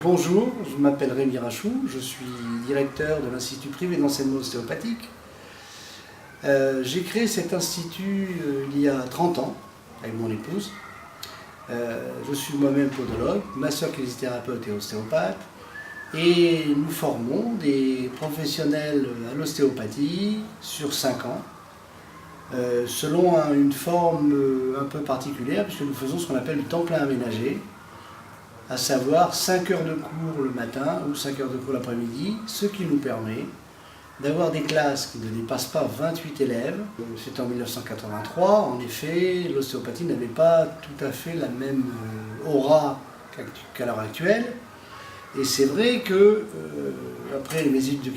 Bonjour, je m'appelle Rémi Rachou, je suis directeur de l'Institut privé d'enseignement ostéopathique. J'ai créé cet institut il y a 30 ans avec mon épouse. Je suis moi-même podologue, masseur kinésithérapeute et ostéopathe. Et nous formons des professionnels à l'ostéopathie sur 5 ans, selon une forme un peu particulière, puisque nous faisons ce qu'on appelle le temps plein aménagé, à savoir 5 heures de cours le matin ou 5 heures de cours l'après-midi, ce qui nous permet d'avoir des classes qui ne dépassent pas 28 élèves. C'était en 1983, en effet, l'ostéopathie n'avait pas tout à fait la même aura qu'à l'heure actuelle. Et c'est vrai que, après mes études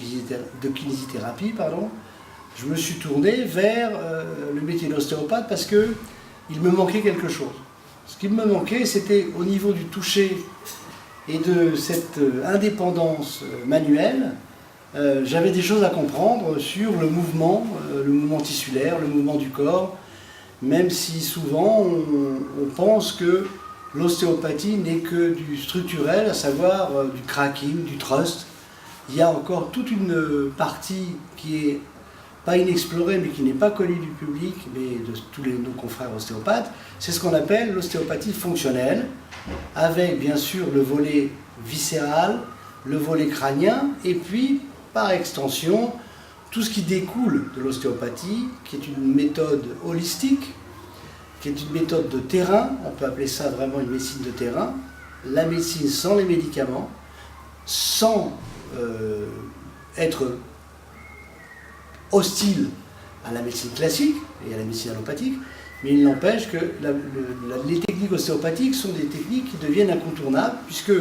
de kinésithérapie, je me suis tourné vers le métier d'ostéopathe parce qu'il me manquait quelque chose. Ce qui me manquait, c'était au niveau du toucher et de cette indépendance manuelle, j'avais des choses à comprendre sur le mouvement tissulaire, le mouvement du corps, même si souvent on pense que l'ostéopathie n'est que du structurel, à savoir du cracking, du thrust. Il y a encore toute une partie qui est pas inexplorée, mais qui n'est pas connue du public, mais de tous nos confrères ostéopathes. C'est ce qu'on appelle l'ostéopathie fonctionnelle, avec bien sûr le volet viscéral, le volet crânien, et puis par extension, tout ce qui découle de l'ostéopathie, qui est une méthode holistique, qui est une méthode de terrain, on peut appeler ça vraiment une médecine de terrain, la médecine sans les médicaments, sans être hostile à la médecine classique et à la médecine allopathique, mais il n'empêche que les techniques ostéopathiques sont des techniques qui deviennent incontournables, puisque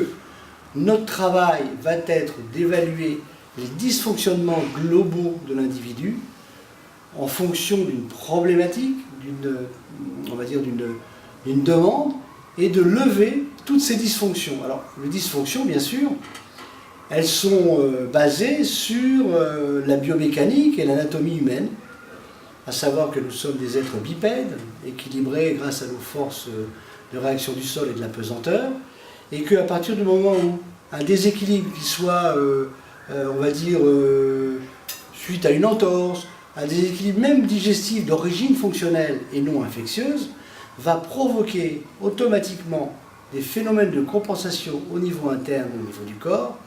notre travail va être d'évaluer les dysfonctionnements globaux de l'individu en fonction d'une problématique, d'une demande, et de lever toutes ces dysfonctions. Alors, les dysfonctions, bien sûr, elles sont basées sur la biomécanique et l'anatomie humaine, à savoir que nous sommes des êtres bipèdes, équilibrés grâce à nos forces de réaction du sol et de la pesanteur, et qu'à partir du moment où un déséquilibre qui soit, suite à une entorse, un déséquilibre même digestif d'origine fonctionnelle et non infectieuse, va provoquer automatiquement des phénomènes de compensation au niveau interne, au niveau du corps,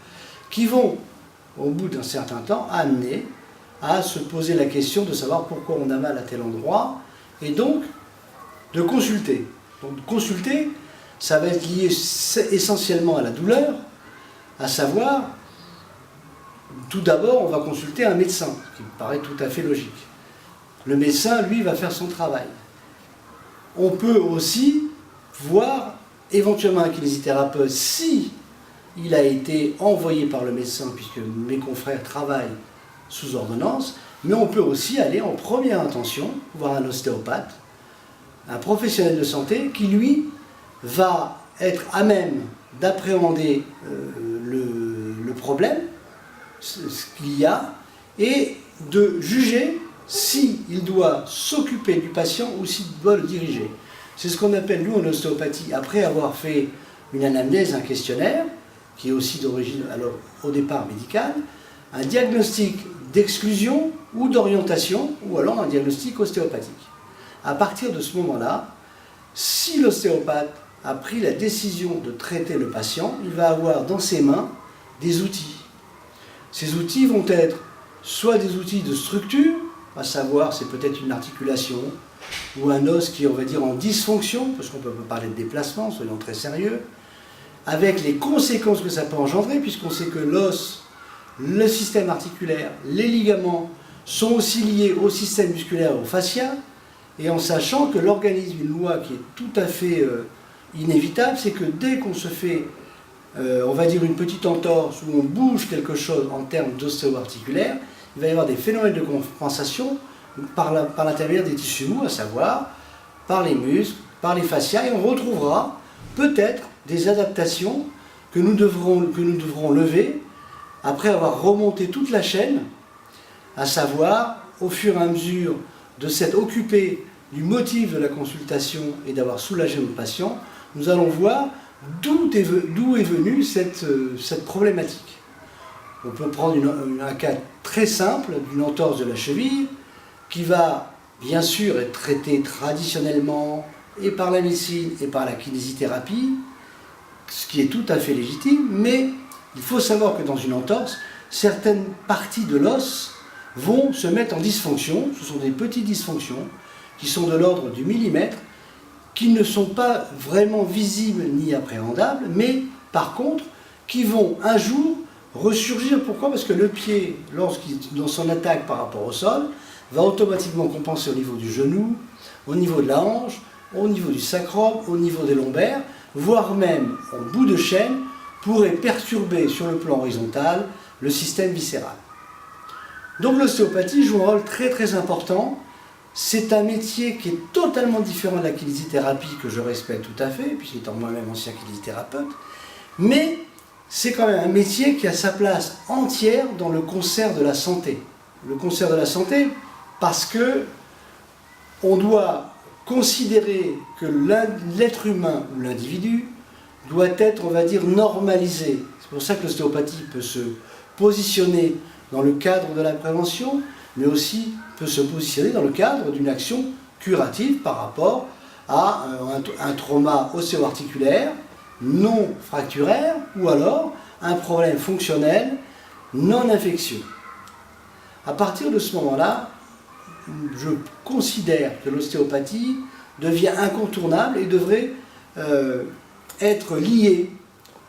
qui vont, au bout d'un certain temps, amener à se poser la question de savoir pourquoi on a mal à tel endroit, et donc de consulter. Donc consulter, ça va être lié essentiellement à la douleur, à savoir, tout d'abord, on va consulter un médecin, ce qui me paraît tout à fait logique. Le médecin, lui, va faire son travail. On peut aussi voir éventuellement un kinésithérapeute si il a été envoyé par le médecin, puisque mes confrères travaillent sous ordonnance, mais on peut aussi aller en première intention voir un ostéopathe, un professionnel de santé qui, lui, va être à même d'appréhender le problème, ce qu'il y a, et de juger s'il doit s'occuper du patient ou s'il doit le diriger. C'est ce qu'on appelle, nous, en ostéopathie, après avoir fait une anamnèse, un questionnaire, qui est aussi d'origine, alors au départ médicale, un diagnostic d'exclusion ou d'orientation, ou alors un diagnostic ostéopathique. À partir de ce moment-là, si l'ostéopathe a pris la décision de traiter le patient, il va avoir dans ses mains des outils. Ces outils vont être soit des outils de structure, à savoir c'est peut-être une articulation, ou un os qui est, on va dire, en dysfonction, parce qu'on peut parler de déplacement, soyons très sérieux, avec les conséquences que ça peut engendrer, puisqu'on sait que l'os, le système articulaire, les ligaments sont aussi liés au système musculaire, au fascia, et en sachant que l'organisme, une loi qui est tout à fait inévitable, c'est que dès qu'on se fait, on va dire, une petite entorse, où on bouge quelque chose en termes d'ostéo-articulaire, il va y avoir des phénomènes de compensation par l'intermédiaire des tissus mous, à savoir par les muscles, par les fascias, et on retrouvera peut-être des adaptations que nous devrons lever après avoir remonté toute la chaîne, à savoir au fur et à mesure de s'être occupé du motif de la consultation et d'avoir soulagé notre patient, nous allons voir d'où est venue cette problématique. On peut prendre un cas très simple d'une entorse de la cheville qui va bien sûr être traitée traditionnellement et par la médecine et par la kinésithérapie, ce qui est tout à fait légitime, mais il faut savoir que dans une entorse, certaines parties de l'os vont se mettre en dysfonction. Ce sont des petites dysfonctions qui sont de l'ordre du millimètre, qui ne sont pas vraiment visibles ni appréhendables, mais par contre, qui vont un jour ressurgir. Pourquoi? Parce que le pied, dans son attaque par rapport au sol, va automatiquement compenser au niveau du genou, au niveau de la hanche, au niveau du sacrum, au niveau des lombaires, voire même en bout de chaîne, pourrait perturber sur le plan horizontal le système viscéral. Donc l'ostéopathie joue un rôle très très important. C'est un métier qui est totalement différent de la kinésithérapie, que je respecte tout à fait, puisqu'étant moi-même ancien kinésithérapeute, mais c'est quand même un métier qui a sa place entière dans le concert de la santé. Le concert de la santé, parce que on doit considérer que l'être humain ou l'individu doit être, on va dire, normalisé. C'est pour ça que l'ostéopathie peut se positionner dans le cadre de la prévention, mais aussi peut se positionner dans le cadre d'une action curative par rapport à un trauma ostéo-articulaire non fracturaire ou alors un problème fonctionnel non infectieux. À partir de ce moment-là, je considère que l'ostéopathie devient incontournable et devrait être liée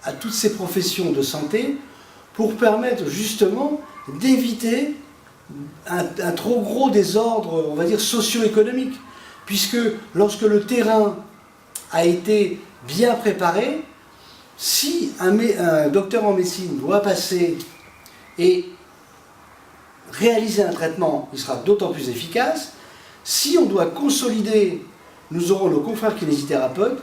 à toutes ces professions de santé pour permettre justement d'éviter un trop gros désordre, on va dire, socio-économique. Puisque lorsque le terrain a été bien préparé, si un docteur en médecine doit passer et réaliser un traitement, il sera d'autant plus efficace. Si on doit consolider, nous aurons nos confrères kinésithérapeutes,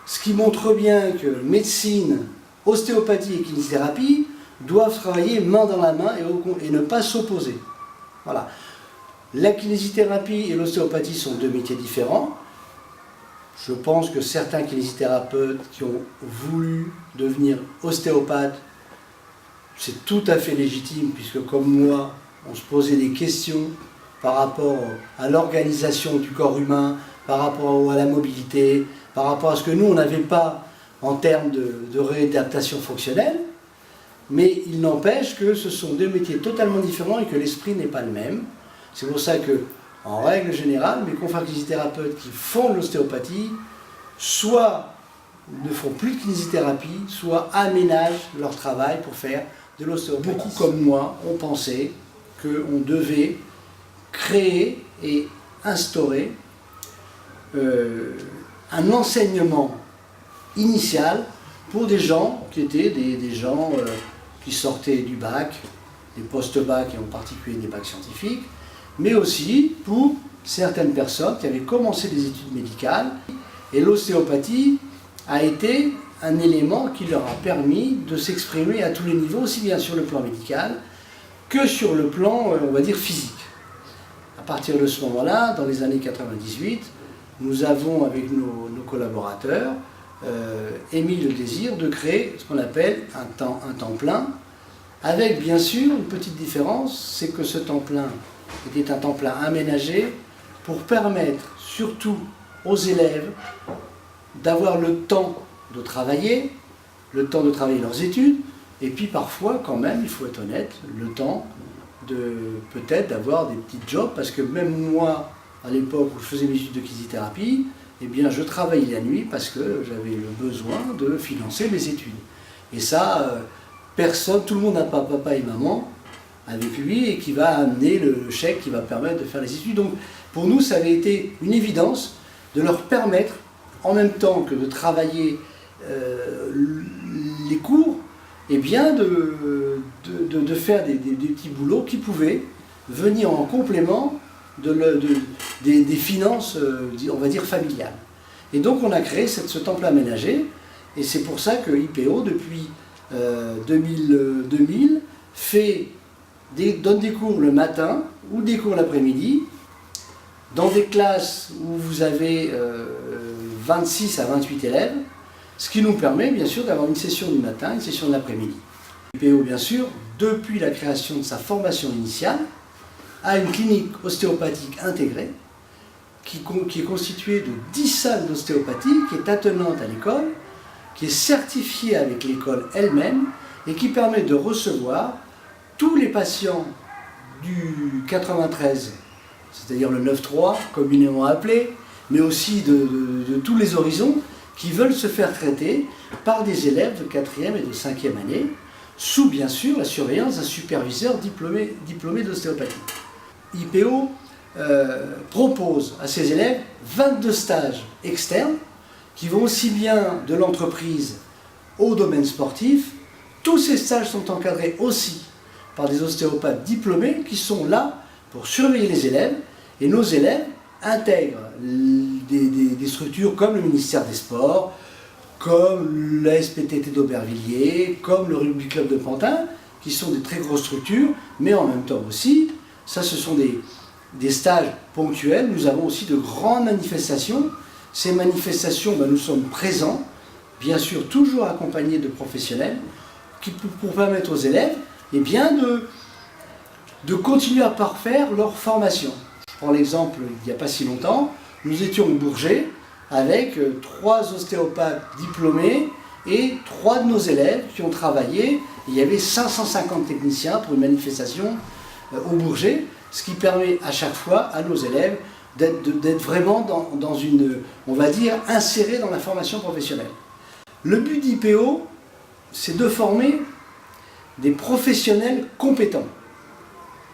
ce qui montre bien que médecine, ostéopathie et kinésithérapie doivent travailler main dans la main et ne pas s'opposer. Voilà. La kinésithérapie et l'ostéopathie sont deux métiers différents. Je pense que certains kinésithérapeutes qui ont voulu devenir ostéopathes, c'est tout à fait légitime, puisque comme moi, on se posait des questions par rapport à l'organisation du corps humain, par rapport à la mobilité, par rapport à ce que nous, on n'avait pas en termes de réadaptation fonctionnelle. Mais il n'empêche que ce sont deux métiers totalement différents et que l'esprit n'est pas le même. C'est pour ça que, en règle générale, mes confrères kinésithérapeutes qui font de l'ostéopathie, soit ne font plus de kinésithérapie, soit aménagent leur travail pour faire de l'ostéopathie. Beaucoup comme moi ont pensé qu'on devait créer et instaurer un enseignement initial pour des gens qui étaient des gens qui sortaient du bac, des post-bac et en particulier des bacs scientifiques, mais aussi pour certaines personnes qui avaient commencé des études médicales. Et l'ostéopathie a été un élément qui leur a permis de s'exprimer à tous les niveaux, aussi bien sur le plan médical que sur le plan, on va dire, physique. À partir de ce moment-là, dans les années 98, nous avons, avec nos collaborateurs, émis le désir de créer ce qu'on appelle un temps plein, avec bien sûr une petite différence, c'est que ce temps plein était un temps plein aménagé pour permettre surtout aux élèves d'avoir le temps de travailler leurs études, et puis parfois quand même, il faut être honnête, le temps de peut-être d'avoir des petits jobs, parce que même moi, à l'époque où je faisais mes études de kinésithérapie, eh bien je travaillais la nuit parce que j'avais le besoin de financer mes études. Et ça, personne, tout le monde n'a pas papa et maman avec lui et qui va amener le chèque qui va permettre de faire les études. Donc pour nous, ça avait été une évidence de leur permettre, en même temps que de travailler les cours, eh bien de faire des petits boulots qui pouvaient venir en complément des finances, on va dire, familiales. Et donc on a créé ce temple aménagé, et c'est pour ça que IPO, depuis 2000, donne des cours le matin ou des cours l'après-midi, dans des classes où vous avez 26 à 28 élèves, Ce qui nous permet bien sûr d'avoir une session du matin, une session de l'après-midi. IPO bien sûr, depuis la création de sa formation initiale, a une clinique ostéopathique intégrée qui est constituée de 10 salles d'ostéopathie, qui est attenante à l'école, qui est certifiée avec l'école elle-même et qui permet de recevoir tous les patients du 93, c'est-à-dire le 9-3, communément appelé, mais aussi de tous les horizons qui veulent se faire traiter par des élèves de 4e et de 5e année, sous bien sûr la surveillance d'un superviseur diplômé d'ostéopathie. IPO propose à ses élèves 22 stages externes qui vont aussi bien de l'entreprise au domaine sportif. Tous ces stages sont encadrés aussi par des ostéopathes diplômés qui sont là pour surveiller les élèves, et nos élèves intègrent des structures comme le ministère des Sports, comme la SPTT d'Aubervilliers, comme le Rugby Club de Pantin, qui sont des très grosses structures, mais en même temps aussi, ça ce sont des stages ponctuels. Nous avons aussi de grandes manifestations. Ces manifestations, nous sommes présents, bien sûr toujours accompagnés de professionnels, pour permettre aux élèves de continuer à parfaire leur formation. Je prends l'exemple, il n'y a pas si longtemps, nous étions au Bourget avec 3 ostéopathes diplômés et 3 de nos élèves qui ont travaillé. Il y avait 550 techniciens pour une manifestation au Bourget, ce qui permet à chaque fois à nos élèves d'être vraiment dans une, on va dire, insérés dans la formation professionnelle. Le but d'IPO, c'est de former des professionnels compétents.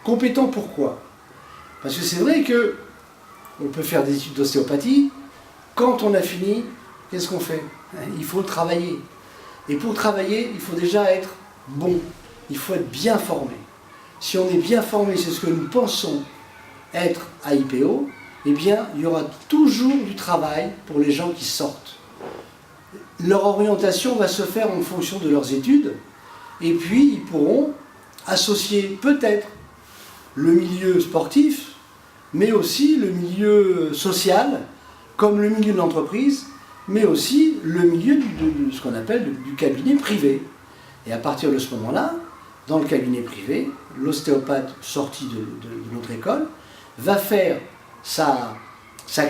Compétents pourquoi? Parce que c'est vrai qu'on peut faire des études d'ostéopathie, quand on a fini, qu'est-ce qu'on fait? Il faut travailler. Et pour travailler, il faut déjà être bon, il faut être bien formé. Si on est bien formé, c'est ce que nous pensons être à IPO, eh bien, il y aura toujours du travail pour les gens qui sortent. Leur orientation va se faire en fonction de leurs études, et puis ils pourront associer peut-être le milieu sportif, mais aussi le milieu social, comme le milieu de l'entreprise, mais aussi le milieu de ce qu'on appelle du cabinet privé. Et à partir de ce moment-là, dans le cabinet privé, l'ostéopathe sorti de notre école va faire sa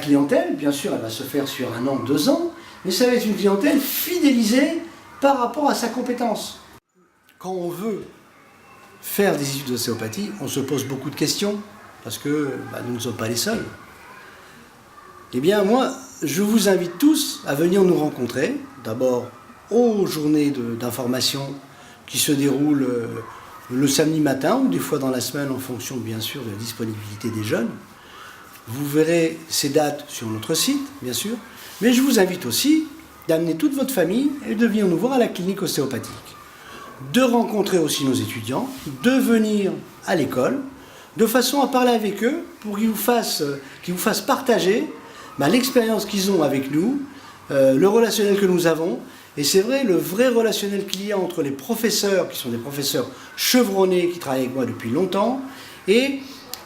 clientèle. Bien sûr, elle va se faire sur 1 an, 2 ans, mais ça va être une clientèle fidélisée par rapport à sa compétence. Quand on veut faire des études d'ostéopathie, on se pose beaucoup de questions, parce que nous ne sommes pas les seuls. Eh bien, moi, je vous invite tous à venir nous rencontrer, d'abord aux journées d'information qui se déroulent le samedi matin, ou des fois dans la semaine, en fonction, bien sûr, de la disponibilité des jeunes. Vous verrez ces dates sur notre site, bien sûr, mais je vous invite aussi d'amener toute votre famille et de venir nous voir à la clinique ostéopathique. De rencontrer aussi nos étudiants, de venir à l'école, de façon à parler avec eux pour qu'ils vous fassent partager l'expérience qu'ils ont avec nous, le relationnel que nous avons. Et c'est vrai, le vrai relationnel qu'il y a entre les professeurs, qui sont des professeurs chevronnés, qui travaillent avec moi depuis longtemps, et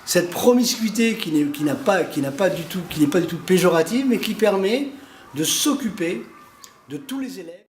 cette promiscuité qui n'est pas du tout péjorative, mais qui permet de s'occuper de tous les élèves.